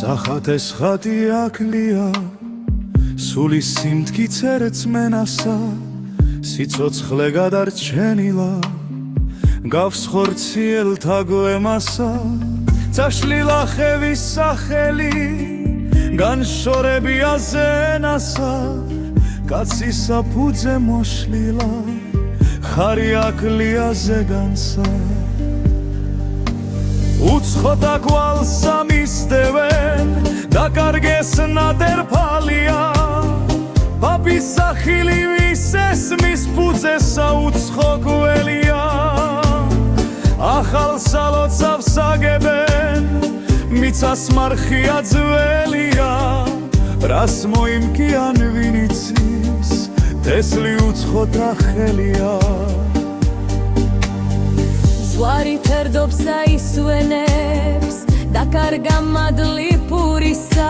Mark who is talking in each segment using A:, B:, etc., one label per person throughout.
A: სახათეს ხატი აკლია სული სიმტკიცე რწმენასა სიცოცხლე გადარჩენილა გავს ხორციელთა გვემასა წაშლილა ხევის სახელი განშორებია ზენასა კაცი საფუძე მოშლილა ხარი აკლია ზეგანსა უცხოთა გვალს ამისდევენ დაკარგეს ნადერფალია პაპის სახილი ვის ესმის ფუძესა უცხო გველია ახალ სალოცავს აგებენ მიცას მარხია ძველია რას მოიმკიან ვინ იცის თესლი უცხოთა ხელია
B: ზვარი ფერდობს აისვენებს დაკარგა მადლი პურისა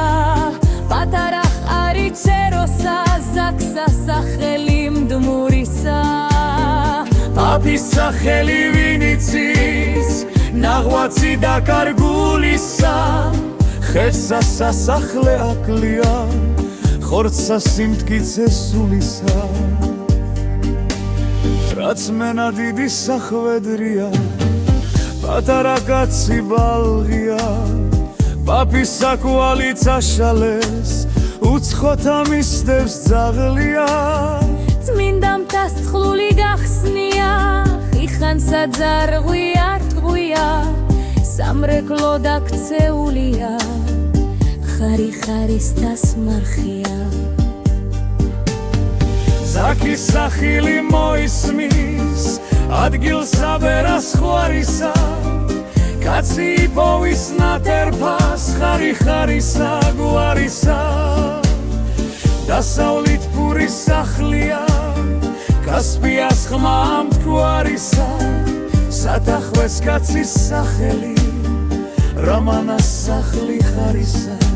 B: პატარა ხარი ჩეროსა ზაქსა სახელი მდმურისა პაპის სახელი ვინ იცის ნაღვაწი დაკარგულისა ხერსა სასახლე აკლია ხორცსა სიმტკიცე სულისა რაც მენა დიდი სახვედრია პატარა კაცი ბალღია პაპის საკვალი წაშალეს უცხოთა მისდევს ძაღლია წმინდა მთას წყლული გახსნია ხიხანსა ძარღვია რთღვია სამრეკლო დაქცეულია ხარი ხარისტას მარხია ზაქის სახილი მოისმის ადგილს აბერას ხვარისა კაცი იპოვის ნათერფას ხარი ხარისა გვარისა დასავლით პურის სახლია კასპიას ხმა მტკვარისა სათახვეს კაცის სახელი რომანას სახლი ხარისა